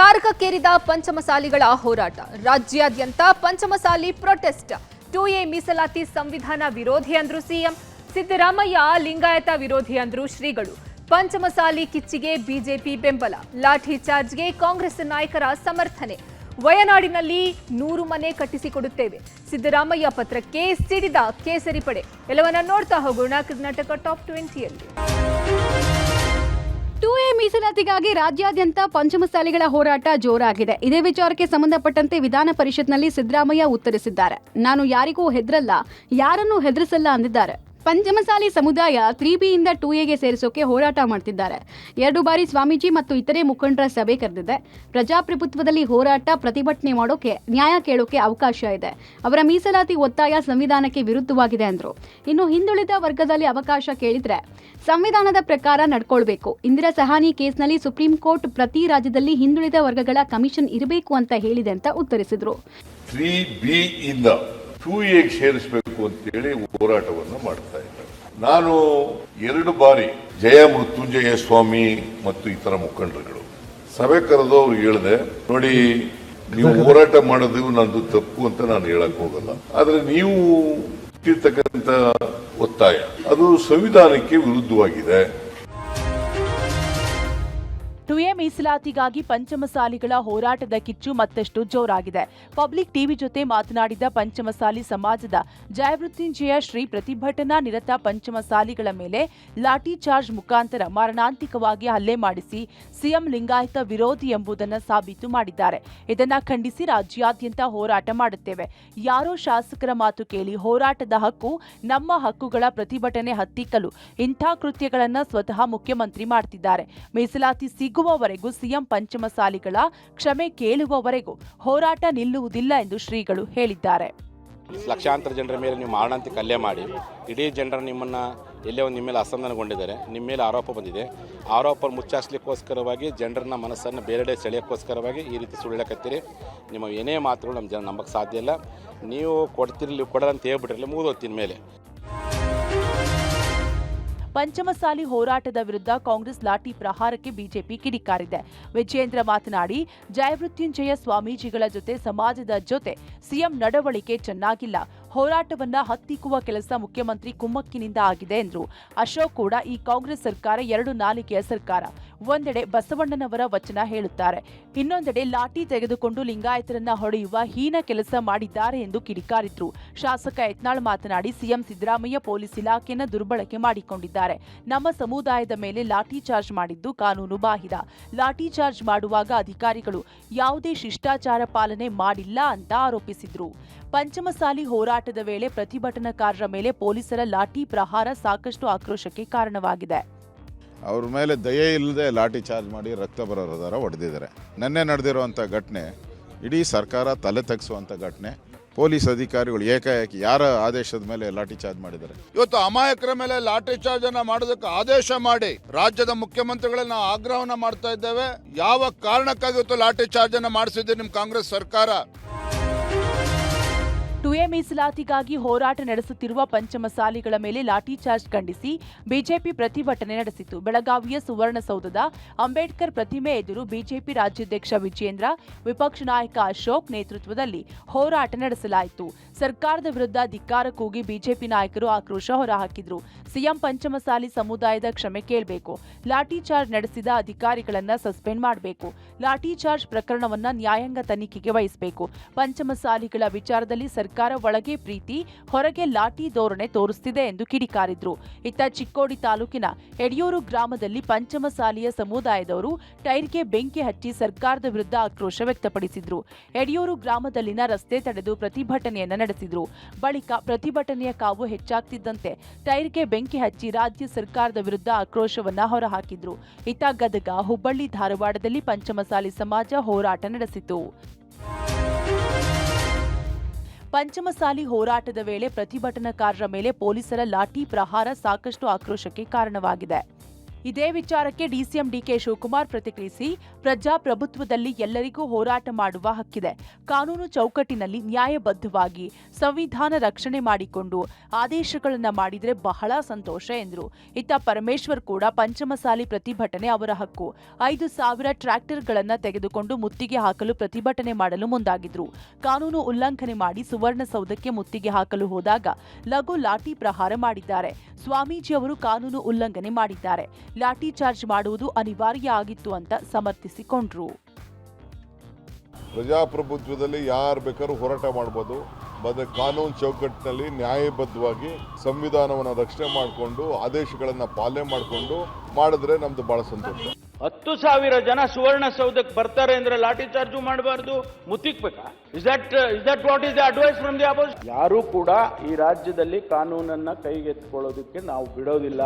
ತಾರಕಕ್ಕೇರಿದ ಪಂಚಮಸಾಲಿಗಳ ಹೋರಾಟ. ರಾಜ್ಯಾದ್ಯಂತ Panchamasali protest. 2A ಮೀಸಲಾತಿ ಸಂವಿಧಾನ ವಿರೋಧಿ ಅಂದ್ರು ಸಿಎಂ. ಸಿದ್ದರಾಮಯ್ಯ ಲಿಂಗಾಯತ ವಿರೋಧಿ ಅಂದ್ರು ಶ್ರೀಗಳು. ಪಂಚಮಸಾಲಿ ಕಿಚ್ಚಿಗೆ ಬಿಜೆಪಿ ಬೆಂಬಲ. ಲಾಠಿ ಚಾರ್ಜ್ಗೆ ಕಾಂಗ್ರೆಸ್ ನಾಯಕರ ಸಮರ್ಥನೆ. ವಯನಾಡಿನಲ್ಲಿ 100 ಮನೆ ಕಟ್ಟಿಸಿಕೊಡುತ್ತೇವೆ. ಸಿದ್ದರಾಮಯ್ಯ ಪತ್ರಕ್ಕೆ ಸಿಡಿದ ಕೇಸರಿ ಪಡೆ. ಎಲ್ಲವನ್ನ ನೋಡ್ತಾ ಹೋಗೋಣ ಕರ್ನಾಟಕ ಟಾಪ್ 20ಯಲ್ಲಿ. 2A ಮೀಸಲಾತಿಗಾಗಿ ರಾಜ್ಯಾದ್ಯಂತ ಪಂಚಮಸಾಲಿಗಳ ಹೋರಾಟ ಜೋರಾಗಿದೆ. ಇದೇ ವಿಚಾರಕ್ಕೆ ಸಂಬಂಧಪಟ್ಟಂತೆ ವಿಧಾನ ಪರಿಷತ್ನಲ್ಲಿ ಸಿದ್ದರಾಮಯ್ಯ ಉತ್ತರಿಸಿದ್ದಾರೆ. ನಾನು ಯಾರಿಗೂ ಹೆದರಲ್ಲ, ಯಾರನ್ನೂ ಹೆದರಿಸಲ್ಲ ಅಂದಿದ್ದಾರೆ. ಪಂಚಮಸಾಲಿ ಸಮುದಾಯ 3Bಯಿಂದ 2Aಗೆ ಸೇರಿಸೋಕೆ ಹೋರಾಟ ಮಾಡ್ತಿದ್ದಾರೆ. 2 ಬಾರಿ ಸ್ವಾಮೀಜಿ ಮತ್ತು ಇತರೆ ಮುಖಂಡರ ಸಭೆ ಕರೆದಿದೆ. ಪ್ರಜಾಪ್ರಭುತ್ವದಲ್ಲಿ ಹೋರಾಟ, ಪ್ರತಿಭಟನೆ ಮಾಡೋಕೆ, ನ್ಯಾಯ ಕೇಳೋಕೆ ಅವಕಾಶ ಇದೆ. ಅವರ ಮೀಸಲಾತಿ ಒತ್ತಾಯ ಸಂವಿಧಾನಕ್ಕೆ ವಿರುದ್ಧವಾಗಿದೆ ಅಂದ್ರು. ಇನ್ನು ಹಿಂದುಳಿದ ವರ್ಗದಲ್ಲಿ ಅವಕಾಶ ಕೇಳಿದ್ರೆ ಸಂವಿಧಾನದ ಪ್ರಕಾರ ನಡ್ಕೊಳ್ಬೇಕು. ಇಂದಿರಾ ಸಹಾನಿ ಕೇಸ್ನಲ್ಲಿ ಸುಪ್ರೀಂ ಕೋರ್ಟ್ ಪ್ರತಿ ರಾಜ್ಯದಲ್ಲಿ ಹಿಂದುಳಿದ ವರ್ಗಗಳ ಕಮಿಷನ್ ಇರಬೇಕು ಅಂತ ಹೇಳಿದೆ ಅಂತ ಉತ್ತರಿಸಿದ್ರು. 3Bಯಿಂದ 2Aಗೆ ಸೇರಿಸಬೇಕು ಅಂತೇಳಿ ಹೋರಾಟವನ್ನು ಮಾಡ್ತಾ ಇದ್ದಾರೆ. ನಾನು 2 ಬಾರಿ ಜಯ ಮೃತ್ಯುಂಜಯ ಸ್ವಾಮಿ ಮತ್ತು ಇತರ ಮುಖಂಡರುಗಳು ಸಭೆ ಕರೆದು ಅವ್ರು ಹೇಳಿದೆ, ನೋಡಿ ನೀವು ಹೋರಾಟ ಮಾಡೋದು ನಂದು ತಪ್ಪು ಅಂತ ನಾನು ಹೇಳಕ್ ಹೋಗಲ್ಲ, ಆದ್ರೆ ನೀವು ಇರ್ತಕ್ಕಂಥ ಒತ್ತಾಯ ಅದು ಸಂವಿಧಾನಕ್ಕೆ ವಿರುದ್ಧವಾಗಿದೆ. 2A ಮೀಸಲಾತಿಗಾಗಿ ಪಂಚಮಸಾಲಿಗಳ ಹೋರಾಟದ ಕಿಚ್ಚು ಮತ್ತಷ್ಟು ಜೋರಾಗಿದೆ. ಪಬ್ಲಿಕ್ ಟಿವಿ ಜೊತೆ ಮಾತನಾಡಿದ ಪಂಚಮಸಾಲಿ ಸಮಾಜದ ಜಯಮೃತ್ಯುಂಜಯ ಶ್ರೀ ಪ್ರತಿಭಟನಾ ನಿರತ ಪಂಚಮಸಾಲಿಗಳ ಮೇಲೆ ಲಾಠಿ ಚಾರ್ಜ್ ಮುಖಾಂತರ ಮಾರಣಾಂತಿಕವಾಗಿ ಹಲ್ಲೆ ಮಾಡಿಸಿ ಸಿಎಂ ಲಿಂಗಾಯತ ವಿರೋಧಿ ಎಂಬುದನ್ನು ಸಾಬೀತು ಮಾಡಿದ್ದಾರೆ. ಇದನ್ನ ಖಂಡಿಸಿ ರಾಜ್ಯಾದ್ಯಂತ ಹೋರಾಟ ಮಾಡುತ್ತೇವೆ. ಯಾರೋ ಶಾಸಕರ ಮಾತು ಕೇಳಿ ಹೋರಾಟದ ಹಕ್ಕು, ನಮ್ಮ ಹಕ್ಕುಗಳ ಪ್ರತಿಭಟನೆ ಹತ್ತಿಕ್ಕಲು ಇಂಥ ಕೃತ್ಯಗಳನ್ನು ಸ್ವತಃ ಮುಖ್ಯಮಂತ್ರಿ ಮಾಡ್ತಿದ್ದಾರೆ. ಮೀಸಲಾತಿ ಸಿಗುವವರೆಗೂ ಸಿಎಂ ಪಂಚಮಸಾಲಿಗಳ ಕ್ಷಮೆ ಕೇಳುವವರೆಗೂ ಹೋರಾಟ ನಿಲ್ಲುವುದಿಲ್ಲ ಎಂದು ಶ್ರೀಗಳು ಹೇಳಿದ್ದಾರೆ. ಲಕ್ಷಾಂತರ ಜನರ ಮೇಲೆ ನೀವು ಮಾರಣಾಂತಿಕ ಹಲ್ಲೆ ಮಾಡಿ ಇಡೀ ಜನರ ನಿಮ್ಮನ್ನ ಎಲ್ಲೇ ಒಂದು ನಿಮ್ಮ ಮೇಲೆ ಅಸಮಾಧಾನಗೊಂಡಿದ್ದಾರೆ, ನಿಮ್ಮ ಮೇಲೆ ಆರೋಪ ಬಂದಿದೆ. ಆರೋಪ ಮುಚ್ಚಾಸ್ಲಿಕ್ಕೋಸ್ಕರವಾಗಿ ಜನರನ್ನ ಮನಸ್ಸನ್ನು ಬೇರೆಡೆ ಸೆಳೆಯೋಕ್ಕೋಸ್ಕರವಾಗಿ ಈ ರೀತಿ ಸುಳ್ಳಕತ್ತೀರಿ. ನಿಮ್ಮ ಏನೇ ಮಾತುಗಳು ನಮ್ಮ ಜನ ನಂಬಕ್ಕೆ ಸಾಧ್ಯ ಇಲ್ಲ. ನೀವು ಕೊಡ್ತಿರಲಿ ಕೊಡಲ್ಲ ಅಂತ ಹೇಳ್ಬಿಟ್ರಲ್ಲಿ ಮುಗಿದೋಗ್ತೀನಿ ಮೇಲೆ. ಪಂಚಮಸಾಲಿ ಹೋರಾಟದ ವಿರುದ್ಧ ಕಾಂಗ್ರೆಸ್ ಲಾಠಿ ಪ್ರಹಾರಕ್ಕೆ ಬಿಜೆಪಿ ಕಿಡಿಕಾರಿದೆ. ವಿಜಯೇಂದ್ರ ಮಾತನಾಡಿ, ಜಯಮೃತ್ಯುಂಜಯ ಸ್ವಾಮೀಜಿಗಳ ಜೊತೆ ಸಮಾಜದ ಜೊತೆ ಸಿಎಂ ನಡವಳಿಕೆ ಚೆನ್ನಾಗಿಲ್ಲ. ಹೋರಾಟವನ್ನ ಹತ್ತಿಕ್ಕುವ ಕೆಲಸ ಮುಖ್ಯಮಂತ್ರಿ ಕುಮ್ಮಕ್ಕಿನಿಂದ ಆಗಿದೆ ಎಂದರು. ಅಶೋಕ್ ಕೂಡ ಈ ಕಾಂಗ್ರೆಸ್ ಸರ್ಕಾರ 2 ನಾಲಿಗೆಯ ಸರ್ಕಾರ. ಒಂದೆಡೆ ಬಸವಣ್ಣನವರ ವಚನ ಹೇಳುತ್ತಾರೆ, ಇನ್ನೊಂದೆಡೆ ಲಾಠಿ ತೆಗೆದುಕೊಂಡು ಲಿಂಗಾಯತರನ್ನ ಹೊಡೆಯುವ ಹೀನ ಕೆಲಸ ಮಾಡಿದ್ದಾರೆ ಎಂದು ಕಿಡಿಕಾರಿದ್ರು. ಶಾಸಕ ಯತ್ನಾಳ್ ಮಾತನಾಡಿ, ಸಿಎಂ ಸಿದ್ದರಾಮಯ್ಯ ಪೊಲೀಸ್ ಇಲಾಖೆಯನ್ನು ದುರ್ಬಳಕೆ ಮಾಡಿಕೊಂಡಿದ್ದಾರೆ. ನಮ್ಮ ಸಮುದಾಯದ ಮೇಲೆ ಲಾಠಿ ಚಾರ್ಜ್ ಮಾಡಿದ್ದು ಕಾನೂನು ಬಾಹಿರ. ಲಾಠಿ ಚಾರ್ಜ್ ಮಾಡುವಾಗ ಅಧಿಕಾರಿಗಳು ಯಾವುದೇ ಶಿಷ್ಟಾಚಾರ ಪಾಲನೆ ಮಾಡಿಲ್ಲ ಅಂತ ಆರೋಪಿಸಿದ್ರು. ಪಂಚಮಸಾಲಿ ಹೋರಾಟದ ವೇಳೆ ಪ್ರತಿಭಟನಾಕಾರರ ಮೇಲೆ ಪೊಲೀಸರ ಲಾಠಿ ಪ್ರಹಾರ ಸಾಕಷ್ಟು ಆಕ್ರೋಶಕ್ಕೆ ಕಾರಣವಾಗಿದೆ. ಅವ್ರ ಮೇಲೆ ದಯೆ ಇಲ್ಲದೆ ಲಾಠಿ ಚಾರ್ಜ್ ಮಾಡಿ ರಕ್ತ ಬರೋದರ ಹೊಡೆದಿದ್ದಾರೆ. ನಿನ್ನೆ ನಡೆದಿರುವಂಥ ಘಟನೆ ಇಡೀ ಸರ್ಕಾರ ತಲೆ ತಗ್ಸುವಂಥ ಘಟನೆ. ಪೊಲೀಸ್ ಅಧಿಕಾರಿಗಳು ಏಕಾಏಕಿ ಯಾರ ಆದೇಶದ ಮೇಲೆ ಲಾಠಿ ಚಾರ್ಜ್ ಮಾಡಿದ್ದಾರೆ. ಇವತ್ತು ಅಮಾಯಕರ ಮೇಲೆ ಲಾಠಿ ಚಾರ್ಜ್ ಅನ್ನ ಮಾಡೋದಕ್ಕೆ ಆದೇಶ ಮಾಡಿ ರಾಜ್ಯದ ಮುಖ್ಯಮಂತ್ರಿಗಳನ್ನ ಆಗ್ರಹವನ್ನ ಮಾಡ್ತಾ ಇದ್ದೇವೆ. ಯಾವ ಕಾರಣಕ್ಕಾಗಿ ಇವತ್ತು ಲಾಠಿ ಚಾರ್ಜ್ ಅನ್ನ ಮಾಡಿಸಿದೆ ನಿಮ್ಮ ಕಾಂಗ್ರೆಸ್ ಸರ್ಕಾರ? 2A ಮೀಸಲಾತಿಗಾಗಿ ಹೋರಾಟ ನಡೆಸುತ್ತಿರುವ ಪಂಚಮಸಾಲಿಗಳ ಮೇಲೆ ಲಾಠಿ ಚಾರ್ಜ್ ಖಂಡಿಸಿ ಬಿಜೆಪಿ ಪ್ರತಿಭಟನೆ ನಡೆಸಿತು. ಬೆಳಗಾವಿಯ ಸುವರ್ಣಸೌಧದ ಅಂಬೇಡ್ಕರ್ ಪ್ರತಿಮೆ ಎದುರು ಬಿಜೆಪಿ ರಾಜ್ಯಾಧ್ಯಕ್ಷ ವಿಜಯೇಂದ್ರ, ವಿಪಕ್ಷ ನಾಯಕ ಅಶೋಕ್ ನೇತೃತ್ವದಲ್ಲಿ ಹೋರಾಟ ನಡೆಸಲಾಯಿತು. ಸರ್ಕಾರದ ವಿರುದ್ಧ ಧಿಕ್ಕಾರ ಕೂಗಿ ಬಿಜೆಪಿ ನಾಯಕರು ಆಕ್ರೋಶ ಹೊರಹಾಕಿದ್ರು. ಸಿಎಂ ಪಂಚಮಸಾಲಿ ಸಮುದಾಯದ ಕ್ಷಮೆ ಕೇಳಬೇಕು, ಲಾಠಿ ಚಾರ್ಜ್ ನಡೆಸಿದ ಅಧಿಕಾರಿಗಳನ್ನ ಸಸ್ಪೆಂಡ್ ಮಾಡಬೇಕು, ಲಾಠಿ ಚಾರ್ಜ್ ಪ್ರಕರಣವನ್ನ ನ್ಯಾಯಾಂಗ ತನಿಖೆಗೆ ವಹಿಸಬೇಕು. ಪಂಚಮಸಾಲಿಗಳ ವಿಚಾರದಲ್ಲಿ ಸರ್ಕಾರ ಒಳಗೆ ಪ್ರೀತಿ, ಹೊರಗೆ ಲಾಠಿ ಧೋರಣೆ ತೋರಿಸುತ್ತಿದೆ ಎಂದು ಕಿಡಿಕಾರಿದ್ರು. ಇತ್ತ ಚಿಕ್ಕೋಡಿ ತಾಲೂಕಿನ ಯಡಿಯೂರು ಗ್ರಾಮದಲ್ಲಿ ಪಂಚಮಸಾಲಿಯ ಸಮುದಾಯದವರು ಟೈರ್ಗೆ ಬೆಂಕಿ ಹಚ್ಚಿ ಸರ್ಕಾರದ ವಿರುದ್ಧ ಆಕ್ರೋಶ ವ್ಯಕ್ತಪಡಿಸಿದ್ರು. ಯಡಿಯೂರು ಗ್ರಾಮದಲ್ಲಿನ ರಸ್ತೆ ತಡೆದು ಪ್ರತಿಭಟನೆಯನ್ನ ನಡೆಸಿದ್ರು. ಬಳಿಕ ಪ್ರತಿಭಟನೆಯ ಕಾವು ಹೆಚ್ಚಾಗ್ತಿದ್ದಂತೆ ಟೈರ್ಗೆ ಬೆಂಕಿ ಹಚ್ಚಿ ರಾಜ್ಯ ಸರ್ಕಾರದ ವಿರುದ್ಧ ಆಕ್ರೋಶವನ್ನ ಹೊರಹಾಕಿದ್ರು. ಇತ್ತ ಗದಗ, ಹುಬ್ಬಳ್ಳಿ, ಧಾರವಾಡದಲ್ಲಿ ಪಂಚಮಸಾಲಿ ಸಮಾಜ ಹೋರಾಟ ನಡೆಸಿತು. ಪಂಚಮಸಾಲಿ ಹೋರಾಟದ ವೇಳೆ ಪ್ರತಿಭಟನಾಕಾರರ ಮೇಲೆ ಪೊಲೀಸರ ಲಾಠಿ ಪ್ರಹಾರ ಸಾಕಷ್ಟು ಆಕ್ರೋಶಕ್ಕೆ ಕಾರಣವಾಗಿದೆ. ಇದೇ ವಿಚಾರಕ್ಕೆ ಡಿಸಿಎಂ ಡಿಕೆ ಶಿವಕುಮಾರ್ ಪ್ರತಿಕ್ರಿಯಿಸಿ, ಪ್ರಜಾಪ್ರಭುತ್ವದಲ್ಲಿ ಎಲ್ಲರಿಗೂ ಹೋರಾಟ ಮಾಡುವ ಹಕ್ಕಿದೆ. ಕಾನೂನು ಚೌಕಟ್ಟಿನಲ್ಲಿ ನ್ಯಾಯಬದ್ಧವಾಗಿ ಸಂವಿಧಾನ ರಕ್ಷಣೆ ಮಾಡಿಕೊಂಡು ಆದೇಶಗಳನ್ನು ಮಾಡಿದರೆ ಬಹಳ ಸಂತೋಷ ಎಂದರು. ಇತ್ತ ಪರಮೇಶ್ವರ್ ಕೂಡ ಪಂಚಮಸಾಲಿ ಪ್ರತಿಭಟನೆ ಅವರ ಹಕ್ಕು. 5,000 ಟ್ರ್ಯಾಕ್ಟರ್ಗಳನ್ನು ತೆಗೆದುಕೊಂಡು ಮುತ್ತಿಗೆ ಹಾಕಲು ಪ್ರತಿಭಟನೆ ಮಾಡಲು ಮುಂದಾಗಿದ್ರು. ಕಾನೂನು ಉಲ್ಲಂಘನೆ ಮಾಡಿ ಸುವರ್ಣಸೌಧಕ್ಕೆ ಮುತ್ತಿಗೆ ಹಾಕಲು ಹೋದಾಗ ಲಘು ಲಾಠಿ ಪ್ರಹಾರ ಮಾಡಿದ್ದಾರೆ. ಸ್ವಾಮೀಜಿ ಅವರು ಕಾನೂನು ಉಲ್ಲಂಘನೆ ಮಾಡಿದ್ದಾರೆ. ಲಾಠಿ ಚಾರ್ಜ್ ಮಾಡುವುದು ಅನಿವಾರ್ಯ ಆಗಿತ್ತು ಅಂತ ಸಮರ್ಥಿಸಿಕೊಂಡ್ರು. ಪ್ರಜಾಪ್ರಭುತ್ವದಲ್ಲಿ ಯಾರು ಬೇಕಾದ್ರೂ ಹೋರಾಟ ಮಾಡ್ಬೋದು. ಕಾನೂನು ಚೌಕಟ್ಟಿನಲ್ಲಿ ನ್ಯಾಯಬದ್ಧವಾಗಿ ಸಂವಿಧಾನವನ್ನು ರಕ್ಷಣೆ ಮಾಡಿಕೊಂಡು ಆದೇಶಗಳನ್ನು ಪಾಲನೆ ಮಾಡಿಕೊಂಡು ಮಾಡಿದ್ರೆ ನಮ್ದು ಬಹಳ ಸಂತೋಷ. 10,000 ಜನ ಸುವರ್ಣಸೌಧಕ್ಕೆ ಬರ್ತಾರೆ ಅಂದ್ರೆ ಲಾಠಿ ಚಾರ್ಜು ಮಾಡಬಾರ್ದು, ಮುತ್ತಿಕ್ಬೇಕಾ? Is that what is the advice from the opposition? ಯಾರು ಕೂಡ ಈ ರಾಜ್ಯದಲ್ಲಿ ಕಾನೂನನ್ನ ಕೈಗೆತ್ತಿಕೊಳ್ಳೋದಕ್ಕೆ ನಾವು ಬಿಡೋದಿಲ್ಲ.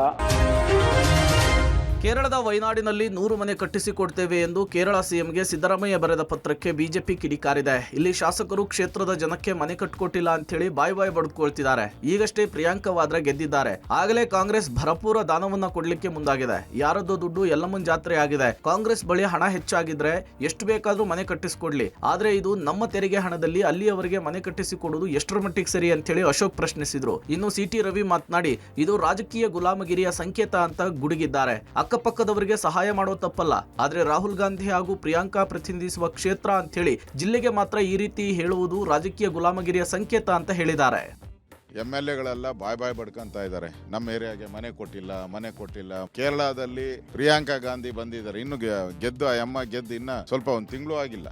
ಕೇರಳದ ವಯನಾಡಿನಲ್ಲಿ 100 ಮನೆ ಕಟ್ಟಿಸಿಕೊಡ್ತೇವೆ ಎಂದು ಕೇರಳ ಸಿಎಂಗೆ ಸಿದ್ದರಾಮಯ್ಯ ಬರೆದ ಪತ್ರಕ್ಕೆ ಬಿಜೆಪಿ ಕಿಡಿಕಾರಿದೆ. ಇಲ್ಲಿ ಶಾಸಕರು ಕ್ಷೇತ್ರದ ಜನಕ್ಕೆ ಮನೆ ಕಟ್ಟಿಕೊಟ್ಟಿಲ್ಲ ಅಂತೇಳಿ ಬಾಯಿ ಬಡ್ಕೊಳ್ತಿದ್ದಾರೆ. ಈಗಷ್ಟೇ ಪ್ರಿಯಾಂಕಾ ವಾದ್ರಾ ಗೆದ್ದಿದ್ದಾರೆ. ಆಗಲೇ ಕಾಂಗ್ರೆಸ್ ಭರಪೂರ ದಾನವನ್ನ ಕೊಡ್ಲಿಕ್ಕೆ ಮುಂದಾಗಿದೆ. ಯಾರದ್ದು ದುಡ್ಡು ಎಲ್ಲಮ್ಮನ ಜಾತ್ರೆ ಆಗಿದೆ. ಕಾಂಗ್ರೆಸ್ ಬಳಿ ಹಣ ಹೆಚ್ಚಾಗಿದ್ರೆ ಎಷ್ಟು ಬೇಕಾದ್ರೂ ಮನೆ ಕಟ್ಟಿಸಿಕೊಡ್ಲಿ, ಆದ್ರೆ ಇದು ನಮ್ಮ ತೆರಿಗೆ ಹಣದಲ್ಲಿ ಅಲ್ಲಿಯವರೆಗೆ ಮನೆ ಕಟ್ಟಿಸಿಕೊಡುವುದು ಎಷ್ಟರ ಮಟ್ಟಿಗೆ ಸರಿ ಅಂತೇಳಿ ಅಶೋಕ್ ಪ್ರಶ್ನಿಸಿದ್ರು. ಇನ್ನು ಸಿಟಿ ರವಿ ಮಾತನಾಡಿ, ಇದು ರಾಜಕೀಯ ಗುಲಾಮಗಿರಿಯ ಸಂಕೇತ ಅಂತ ಗುಡುಗಿದ್ದಾರೆ. ಅಕ್ಕಪಕ್ಕದವರಿಗೆ ಸಹಾಯ ಮಾಡೋ ತಪ್ಪಲ್ಲ, ಆದ್ರೆ ರಾಹುಲ್ ಗಾಂಧಿ ಹಾಗೂ ಪ್ರಿಯಾಂಕಾ ಪ್ರತಿನಿಧಿಸುವ ಕ್ಷೇತ್ರ ಅಂತ ಹೇಳಿ ಜಿಲ್ಲೆಗೆ ಮಾತ್ರ ಈ ರೀತಿ ಹೇಳುವುದು ರಾಜಕೀಯ ಗುಲಾಮಗಿರಿಯ ಸಂಕೇತ ಅಂತ ಹೇಳಿದ್ದಾರೆ. MLAಗಳೆಲ್ಲ ಬಾಯ್ ಬಡ್ಕೊಂತ ಇದ್ದಾರೆ. ನಮ್ಮ ಏರಿಯಾಗೆ ಮನೆ ಕೊಟ್ಟಿಲ್ಲ. ಕೇರಳದಲ್ಲಿ ಪ್ರಿಯಾಂಕಾ ಗಾಂಧಿ ಬಂದಿದ್ದಾರೆ. ಇನ್ನು ಗೆದ್ದು ಆ ಅಮ್ಮ ಗೆದ್ದು ಇನ್ನ ಸ್ವಲ್ಪ ಒಂದು ತಿಂಗಳು ಆಗಿಲ್ಲ.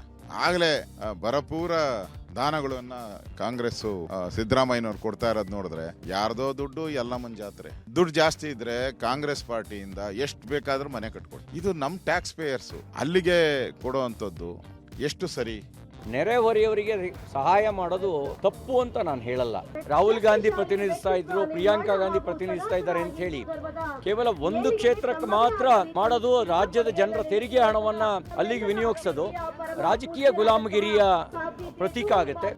ಆಗಲೇ ಭರಪೂರ ದಾನಗಳನ್ನ ಕಾಂಗ್ರೆಸ್ ಸಿದ್ದರಾಮಯ್ಯನವ್ರು ಕೊಡ್ತಾ ಇರೋದು ನೋಡಿದ್ರೆ ಯಾರ್ದೋ ದುಡ್ಡು ಎಲ್ಲಮ್ಮನ ಜಾತ್ರೆ. ದುಡ್ಡು ಜಾಸ್ತಿ ಇದ್ರೆ ಕಾಂಗ್ರೆಸ್ ಪಾರ್ಟಿಯಿಂದ ಎಷ್ಟು ಬೇಕಾದ್ರೂ ಮನೆ ಕಟ್ಕೊಡಿ. ಇದು ನಮ್ ಟ್ಯಾಕ್ಸ್ ಪೇಯರ್ಸ್ ಅಲ್ಲಿಗೆ ಕೊಡುವಂಥದ್ದು ಎಷ್ಟು ಸರಿ? ನೆರೆಹೊರೆಯವರಿಗೆ ಸಹಾಯ ಮಾಡೋದು ತಪ್ಪು ಅಂತ ನಾನು ಹೇಳಲ್ಲ. ರಾಹುಲ್ ಗಾಂಧಿ ಪ್ರತಿನಿಧಿಸ್ತಾ ಇದ್ರು, ಪ್ರಿಯಾಂಕಾ ಗಾಂಧಿ ಪ್ರತಿನಿಧಿಸ್ತಾ ಇದ್ದಾರೆ ಅಂತ ಹೇಳಿ ಕೇವಲ ಒಂದು ಕ್ಷೇತ್ರಕ್ಕೆ ಮಾತ್ರ ಮಾಡೋದು, ರಾಜ್ಯದ ಜನರ ತೆರಿಗೆ ಹಣವನ್ನ ಅಲ್ಲಿಗೆ ವಿನಿಯೋಗಿಸೋದು ರಾಜಕೀಯ ಗುಲಾಮಗಿರಿಯ ಪ್ರತೀಕ ಆಗುತ್ತೆ.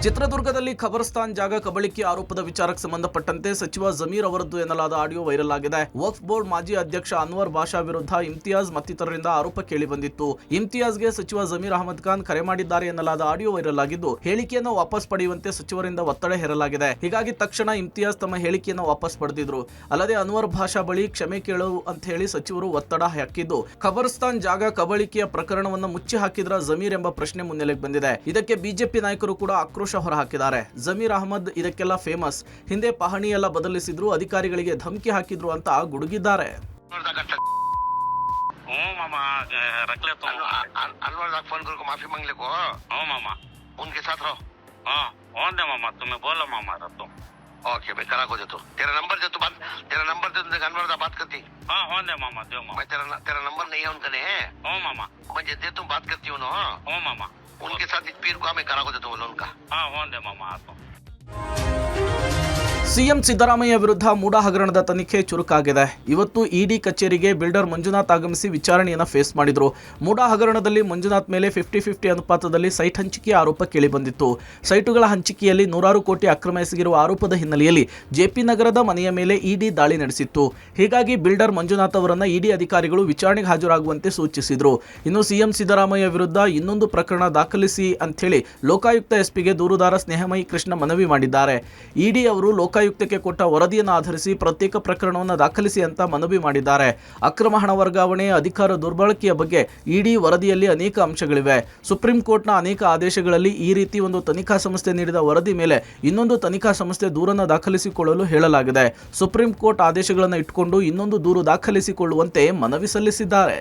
ಚಿತ್ರದುರ್ಗದಲ್ಲಿ ಖಬರ್ಸ್ತಾನ್ ಜಾಗ ಕಬಳಿಕೆ ಆರೋಪದ ವಿಚಾರಕ್ಕೆ ಸಂಬಂಧಪಟ್ಟಂತೆ ಸಚಿವ ಜಮೀರ್ ಅವರದ್ದು ಎನ್ನಲಾದ ಆಡಿಯೋ ವೈರಲ್ ಆಗಿದೆ. ವಕ್ಫ್ ಬೋರ್ಡ್ ಮಾಜಿ ಅಧ್ಯಕ್ಷ ಅನ್ವರ್ ಬಾಷಾ ವಿರುದ್ಧ ಇಮ್ತಿಯಾಜ್ ಮತ್ತಿತರರಿಂದ ಆರೋಪ ಕೇಳಿಬಂದಿತ್ತು. ಇಮ್ತಿಯಾಜ್ಗೆ ಸಚಿವ ಜಮೀರ್ ಅಹಮದ್ ಖಾನ್ ಕರೆ ಮಾಡಿದ್ದಾರೆ ಎನ್ನಲಾದ ಆಡಿಯೋ ವೈರಲ್ ಆಗಿದ್ದು, ಹೇಳಿಕೆಯನ್ನು ವಾಪಸ್ ಪಡೆಯುವಂತೆ ಸಚಿವರಿಂದ ಒತ್ತಡ ಹೇರಲಾಗಿದೆ. ಹೀಗಾಗಿ ತಕ್ಷಣ ಇಮ್ತಿಯಾಜ್ ತಮ್ಮ ಹೇಳಿಕೆಯನ್ನು ವಾಪಸ್ ಪಡೆದಿದ್ರು. ಅಲ್ಲದೆ ಅನ್ವರ್ ಬಾಷಾ ಬಳಿ ಕ್ಷಮೆ ಕೇಳು ಅಂತ ಹೇಳಿ ಸಚಿವರು ಒತ್ತಡ ಹಾಕಿದ್ದು, ಖಬರ್ಸ್ತಾನ್ ಜಾಗ ಕಬಳಿಕೆಯ ಪ್ರಕರಣವನ್ನು ಮುಚ್ಚಿ ಹಾಕಿದ್ರ ಜಮೀರ್ ಎಂಬ ಪ್ರಶ್ನೆ ಮುನ್ನೆಲೆಗೆ ಬಂದಿದೆ. ಇದಕ್ಕೆ ಬಿಜೆಪಿ ನಾಯಕರು ಕೂಡ ಆಕ್ರೋಶ ಹೊರಹಾಕಿದ್ದಾರೆ. ಜಮೀರ್ ಅಹಮದ್ ಇದಕ್ಕೆಲ್ಲ ಫೇಮಸ್. ಹಿಂದೆ ಪಹಣಿ ಎಲ್ಲ ಬದಲಿಸಿದ್ರು, ಅಧಿಕಾರಿಗಳಿಗೆ ಧಮಕಿ ಹಾಕಿದ್ರು ಅಂತ ಗುಡುಗಿದ್ದಾರೆ. माफी मांग ले को मामा उनके साथ रहो। दे मामा तुम्हें बोला मामा तो ओके भाई करा को दे तू तेरा नंबर दे तू बात तेरा नंबर दे तुमने अनवर बात करती दे मामा दे मामा तेरा नंबर नहीं है उनका नहीं है मामा मुझे दे तुम बात करती हूँ ना मामा उनके साथ इस पीर को मैं करा को देता हूँ उनका दे मामा आप ಸಿಎಂ ಸಿದ್ದರಾಮಯ್ಯ ವಿರುದ್ಧ ಮೂಡ ಹಗರಣದ ತನಿಖೆ ಚುರುಕಾಗಿದೆ. ಇವತ್ತು ಇಡಿ ಕಚೇರಿಗೆ ಬಿಲ್ಡರ್ ಮಂಜುನಾಥ್ ಆಗಮಿಸಿ ವಿಚಾರಣೆಯನ್ನು ಫೇಸ್ ಮಾಡಿದ್ರು. ಮೂಡ ಹಗರಣದಲ್ಲಿ ಮಂಜುನಾಥ್ ಮೇಲೆ 50-50 ಅನುಪಾತದಲ್ಲಿ ಸೈಟ್ ಹಂಚಿಕೆ ಆರೋಪ ಕೇಳಿಬಂದಿತ್ತು. ಸೈಟುಗಳ ಹಂಚಿಕೆಯಲ್ಲಿ 100 ಕೋಟಿ ಅಕ್ರಮ ಎಸಗಿರುವ ಆರೋಪದ ಹಿನ್ನೆಲೆಯಲ್ಲಿ ಜೆಪಿ ನಗರದ ಮನೆಯ ಮೇಲೆ ಇಡಿ ದಾಳಿ ನಡೆಸಿತ್ತು. ಹೀಗಾಗಿ ಬಿಲ್ಡರ್ ಮಂಜುನಾಥ್ ಅವರನ್ನ ಇಡಿ ಅಧಿಕಾರಿಗಳು ವಿಚಾರಣೆಗೆ ಹಾಜರಾಗುವಂತೆ ಸೂಚಿಸಿದ್ರು. ಇನ್ನು ಸಿಎಂ ಸಿದ್ದರಾಮಯ್ಯ ವಿರುದ್ಧ ಇನ್ನೊಂದು ಪ್ರಕರಣ ದಾಖಲಿಸಿ ಅಂಥೇಳಿ ಲೋಕಾಯುಕ್ತ ಎಸ್ಪಿಗೆ ದೂರುದಾರ ಸ್ನೇಹಮಯಿ ಕೃಷ್ಣ ಮನವಿ ಮಾಡಿದ್ದಾರೆ. ಇಡಿ ಅವರು ಲೋಕಾಯುಕ್ತಕ್ಕೆ ಕೊಟ್ಟ ವರದಿಯನ್ನು ಆಧರಿಸಿ ಪ್ರತ್ಯೇಕ ಪ್ರಕರಣವನ್ನು ದಾಖಲಿಸಿ ಅಂತ ಮನವಿ ಮಾಡಿದ್ದಾರೆ. ಅಕ್ರಮ ಹಣ ವರ್ಗಾವಣೆ, ಅಧಿಕಾರ ದುರ್ಬಳಕೆಯ ಬಗ್ಗೆ ಇಡಿ ವರದಿಯಲ್ಲಿ ಅನೇಕ ಅಂಶಗಳಿವೆ. ಸುಪ್ರೀಂ ಕೋರ್ಟ್ನ ಅನೇಕ ಆದೇಶಗಳಲ್ಲಿ ಈ ರೀತಿ ಒಂದು ತನಿಖಾ ಸಂಸ್ಥೆ ನೀಡಿದ ವರದಿ ಮೇಲೆ ಇನ್ನೊಂದು ತನಿಖಾ ಸಂಸ್ಥೆ ದೂರನ್ನು ದಾಖಲಿಸಿಕೊಳ್ಳಲು ಹೇಳಲಾಗಿದೆ. ಸುಪ್ರೀಂ ಕೋರ್ಟ್ ಆದೇಶಗಳನ್ನು ಇಟ್ಟುಕೊಂಡು ಇನ್ನೊಂದು ದೂರು ದಾಖಲಿಸಿಕೊಳ್ಳುವಂತೆ ಮನವಿ ಸಲ್ಲಿಸಿದ್ದಾರೆ.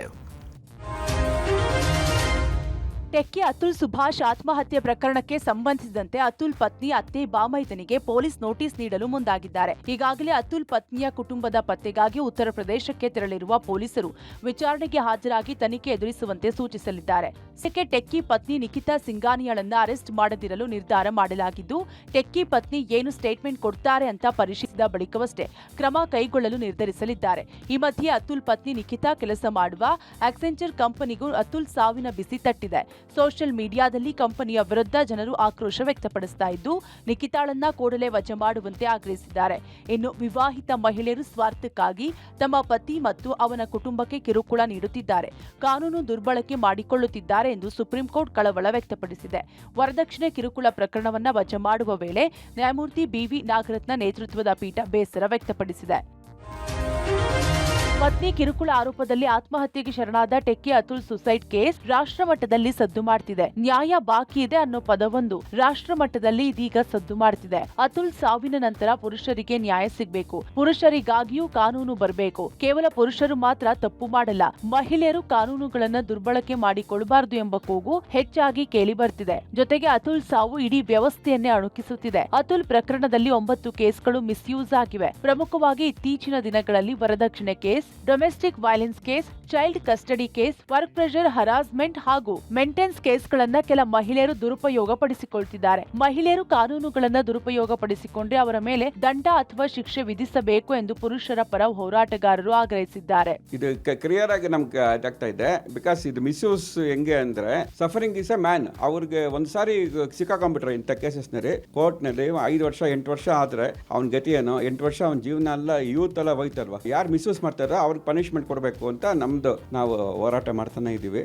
ಟೆಕ್ಕಿ ಅತುಲ್ ಸುಭಾಷ್ ಆತ್ಮಹತ್ಯೆ ಪ್ರಕರಣಕ್ಕೆ ಸಂಬಂಧಿಸಿದಂತೆ ಅತುಲ್ ಪತ್ನಿ ಅತ್ತೆ ಬಾಮೈದನಿಗೆ ಪೊಲೀಸ್ ನೋಟಿಸ್ ನೀಡಲು ಮುಂದಾಗಿದ್ದಾರೆ. ಈಗಾಗಲೇ ಅತುಲ್ ಪತ್ನಿಯ ಕುಟುಂಬದ ಪತ್ತೆಗಾಗಿ ಉತ್ತರ ಪ್ರದೇಶಕ್ಕೆ ತೆರಳಿರುವ ಪೊಲೀಸರು ವಿಚಾರಣೆಗೆ ಹಾಜರಾಗಿ ತನಿಖೆ ಎದುರಿಸುವಂತೆ ಸೂಚಿಸಲಿದ್ದಾರೆ. ಇದಕ್ಕೆ ಟೆಕ್ಕಿ ಪತ್ನಿ ನಿಖಿತಾ ಸಿಂಘಾನಿಯಾಳನ್ನ ಅರೆಸ್ಟ್ ಮಾಡದಿರಲು ನಿರ್ಧಾರ ಮಾಡಲಾಗಿದ್ದು, ಟೆಕ್ಕಿ ಪತ್ನಿ ಏನು ಸ್ಟೇಟ್ಮೆಂಟ್ ಕೊಡ್ತಾರೆ ಅಂತ ಪರಿಶೀಲಿಸಿದ ಬಳಿಕವಷ್ಟೇ ಕ್ರಮ ಕೈಗೊಳ್ಳಲು ನಿರ್ಧರಿಸಲಿದ್ದಾರೆ. ಈ ಮಧ್ಯೆ ಅತುಲ್ ಪತ್ನಿ ನಿಖಿತಾ ಕೆಲಸ ಮಾಡುವ ಆಕ್ಸೆಂಚರ್ ಕಂಪನಿಗೂ ಅತುಲ್ ಸಾವಿನ ಬಿಸಿ ತಟ್ಟಿದೆ. ಸೋಷಿಯಲ್ ಮೀಡಿಯಾದಲ್ಲಿ ಕಂಪನಿಯ ವಿರುದ್ಧ ಜನರು ಆಕ್ರೋಶ ವ್ಯಕ್ತಪಡಿಸ್ತಾ ಇದ್ದು ನಿಖಿತಾಳನ್ನ ಕೂಡಲೇ ವಜಾ ಮಾಡುವಂತೆ ಆಗ್ರಹಿಸಿದ್ದಾರೆ. ಇನ್ನು ವಿವಾಹಿತ ಮಹಿಳೆಯರು ಸ್ವಾರ್ಥಕ್ಕಾಗಿ ತಮ್ಮ ಪತಿ ಮತ್ತು ಅವನ ಕುಟುಂಬಕ್ಕೆ ಕಿರುಕುಳ ನೀಡುತ್ತಿದ್ದಾರೆ, ಕಾನೂನು ದುರ್ಬಳಕೆ ಮಾಡಿಕೊಳ್ಳುತ್ತಿದ್ದಾರೆ ಎಂದು ಸುಪ್ರೀಂ ಕೋರ್ಟ್ ಕಳವಳ ವ್ಯಕ್ತಪಡಿಸಿದೆ. ವರದಕ್ಷಿಣೆ ಕಿರುಕುಳ ಪ್ರಕರಣವನ್ನ ವಜಾ ಮಾಡುವ ವೇಳೆ ನ್ಯಾಯಮೂರ್ತಿ ಬಿವಿ ನಾಗರತ್ನ ನೇತೃತ್ವದ ಪೀಠ ಬೇಸರ ವ್ಯಕ್ತಪಡಿಸಿದೆ. ಪತ್ನಿ ಕಿರುಕುಳ ಆರೋಪದಲ್ಲಿ ಆತ್ಮಹತ್ಯೆಗೆ ಶರಣಾದ ಟೆಕ್ಕಿ ಅತುಲ್ ಸುಸೈಡ್ ಕೇಸ್ ರಾಷ್ಟ್ರ ಮಟ್ಟದಲ್ಲಿ ಸದ್ದು ಮಾಡ್ತಿದೆ. ನ್ಯಾಯ ಬಾಕಿ ಇದೆ ಅನ್ನೋ ಪದವೊಂದು ರಾಷ್ಟ್ರ ಮಟ್ಟದಲ್ಲಿ ಇದೀಗ ಸದ್ದು ಮಾಡ್ತಿದೆ. ಅತುಲ್ ಸಾವಿನ ನಂತರ ಪುರುಷರಿಗೆ ನ್ಯಾಯ ಸಿಗಬೇಕು, ಪುರುಷರಿಗಾಗಿಯೂ ಕಾನೂನು ಬರಬೇಕು. ಕೇವಲ ಪುರುಷರು ಮಾತ್ರ ತಪ್ಪು ಮಾಡಲ್ಲ, ಮಹಿಳೆಯರು ಕಾನೂನುಗಳನ್ನ ದುರ್ಬಳಕೆ ಮಾಡಿಕೊಳ್ಳಬಾರದು ಎಂಬ ಕೂಗು ಹೆಚ್ಚಾಗಿ ಕೇಳಿ ಬರ್ತಿದೆ. ಜೊತೆಗೆ ಅತುಲ್ ಸಾವು ಇಡೀ ವ್ಯವಸ್ಥೆಯನ್ನೇ ಅಣುಕಿಸುತ್ತಿದೆ. ಅತುಲ್ ಪ್ರಕರಣದಲ್ಲಿ 9 ಕೇಸ್ಗಳು ಮಿಸ್ಯೂಸ್ ಆಗಿವೆ. ಪ್ರಮುಖವಾಗಿ ಇತ್ತೀಚಿನ ದಿನಗಳಲ್ಲಿ ವರದಕ್ಷಿಣೆ case, domestic violence case, child custody case, work pressure harassment ಹಾಗೂ ಮೇಂಟೆನೆನ್ಸ್ ಕೇಸ್ಗಳನ್ನ ಕೆಲ ಮಹಿಳೆಯರು ದುರುಪಯೋಗ ಪಡಿಸಿಕೊಳ್ತಿದ್ದಾರೆ. ಮಹಿಳೆಯರು ಕಾನೂನುಗಳನ್ನ ದುರುಪಯೋಗ ಪಡಿಸಿಕೊಂಡ್ರೆ ಅವರ ಮೇಲೆ ದಂಡ ಅಥವಾ ಶಿಕ್ಷೆ ವಿಧಿಸಬೇಕು ಎಂದು ಪುರುಷರ ಪರ ಹೋರಾಟಗಾರರು ಆಗ್ರಹಿಸಿದ್ದಾರೆ. ಇದು ಕ್ಲಿಯರ್ ಆಗಿ ನಮ್ಗೆ ಆಗ್ತಾ ಇದೆ. ಬಿಕಾಸ್ ಇದು ಮಿಸ್ಯೂಸ್ ಹೆಂಗೆ ಅಂದ್ರೆ ಸಫರಿಂಗ್ ಇಸ್ ಎ ಮ್ಯಾನ್. ಅವ್ರಿಗೆ ಒಂದ್ಸಾರಿ ಸಿಕ್ಕಾಕೊಂಡ್ಬಿಟ್ರೆ ಇಂಥ ಕೇಸಸ್ ನಲ್ಲಿ ಕೋರ್ಟ್ ನಲ್ಲಿ 5 ವರ್ಷ 8 ವರ್ಷ ಆದ್ರೆ ಅವ್ನ ಗತಿ ಏನೋ, 8 ವರ್ಷ ಅವ್ನ ಜೀವನ ಎಲ್ಲ ಯೂತ್ ಎಲ್ಲ ಹೋಯ್ತಲ್ವಾ. ಯಾರು ಮಿಸ್ಯೂಸ್ ಮಾಡ್ತಾರೋ ಅವ್ರಿಗೆ ಪನಿಷ್ಮೆಂಟ್ ಕೊಡಬೇಕು ಅಂತ ನಾವು ಹೋರಾಟ ಮಾಡ್ತಾನೆ ಇದ್ದೀವಿ.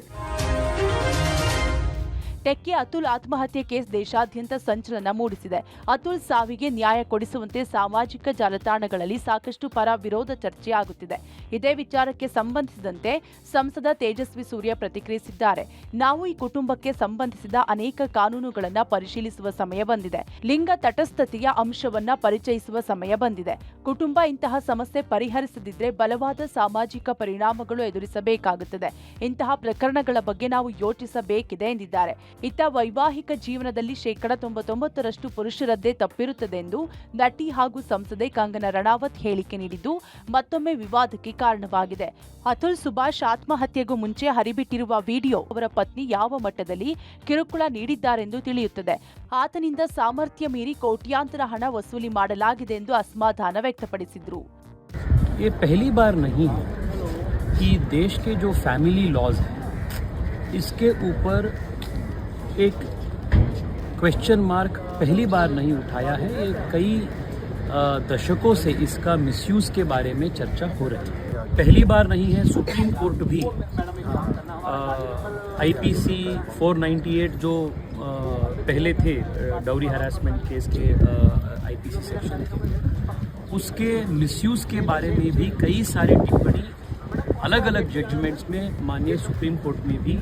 ಟೆಕ್ಕಿ ಅತುಲ್ ಆತ್ಮಹತ್ಯೆ ಕೇಸ್ ದೇಶಾದ್ಯಂತ ಸಂಚಲನ ಮೂಡಿಸಿದೆ. ಅತುಲ್ ಸಾವಿಗೆ ನ್ಯಾಯ ಕೊಡಿಸುವಂತೆ ಸಾಮಾಜಿಕ ಜಾಲತಾಣಗಳಲ್ಲಿ ಸಾಕಷ್ಟು ಪರ ವಿರೋಧ ಚರ್ಚೆ ಆಗುತ್ತಿದೆ. ಇದೇ ವಿಚಾರಕ್ಕೆ ಸಂಬಂಧಿಸಿದಂತೆ ಸಂಸದ ತೇಜಸ್ವಿ ಸೂರ್ಯ ಪ್ರತಿಕ್ರಿಯಿಸಿದ್ದಾರೆ. ನಾವು ಈ ಕುಟುಂಬಕ್ಕೆ ಸಂಬಂಧಿಸಿದ ಅನೇಕ ಕಾನೂನುಗಳನ್ನು ಪರಿಶೀಲಿಸುವ ಸಮಯ ಬಂದಿದೆ. ಲಿಂಗ ತಟಸ್ಥತೆಯ ಅಂಶವನ್ನ ಪರಿಚಯಿಸುವ ಸಮಯ ಬಂದಿದೆ. ಕುಟುಂಬ ಇಂತಹ ಸಮಸ್ಯೆ ಪರಿಹರಿಸದಿದ್ರೆ ಬಲವಾದ ಸಾಮಾಜಿಕ ಪರಿಣಾಮಗಳು ಎದುರಿಸಬೇಕಾಗುತ್ತದೆ. ಇಂತಹ ಪ್ರಕರಣಗಳ ಬಗ್ಗೆ ನಾವು ಯೋಚಿಸಬೇಕಿದೆ ಎಂದಿದ್ದಾರೆ. ಇತ್ತ ವೈವಾಹಿಕ ಜೀವನದಲ್ಲಿ 99% ಪುರುಷರದ್ದೇ ತಪ್ಪಿರುತ್ತದೆ ಎಂದು ನಟಿ ಹಾಗೂ ಸಂಸದೆ ಕಂಗನಾ ರಣಾವತ್ ಹೇಳಿಕೆ ನೀಡಿದ್ದು ಮತ್ತೊಮ್ಮೆ ವಿವಾದಕ್ಕೆ ಕಾರಣವಾಗಿದೆ. ಅತುಲ್ ಸುಭಾಷ್ ಆತ್ಮಹತ್ಯೆಗೂ ಮುಂಚೆ ಹರಿಬಿಟ್ಟಿರುವ ವಿಡಿಯೋ ಅವರ ಪತ್ನಿ ಯಾವ ಮಟ್ಟದಲ್ಲಿ ಕಿರುಕುಳ ನೀಡಿದ್ದಾರೆಂದು ತಿಳಿಯುತ್ತದೆ. ಆತನಿಂದ ಸಾಮರ್ಥ್ಯ ಮೀರಿ ಕೋಟ್ಯಾಂತರ ಹಣ ವಸೂಲಿ ಮಾಡಲಾಗಿದೆ ಎಂದು ಅಸಮಾಧಾನ ವ್ಯಕ್ತಪಡಿಸಿದ್ರು. ये पहली बार नहीं है कि देश के जो फैमिली लॉज हैं इसके ऊपर एक क्वेश्चन मार्क पहली बार नहीं उठाया है. ये कई दशकों से इसका मिसयूज के बारे में चर्चा हो रही है. पहली बार नहीं है. सुप्रीम कोर्ट भी IPC 498 जो पहले थे डाउरी हरासमेंट केस के IPC सेक्शन थे, उसके मिसयूज के बारे में भी कई सारे टिप्पणी अलग अलग जजमेंट्स में माननीय सुप्रीम कोर्ट में भी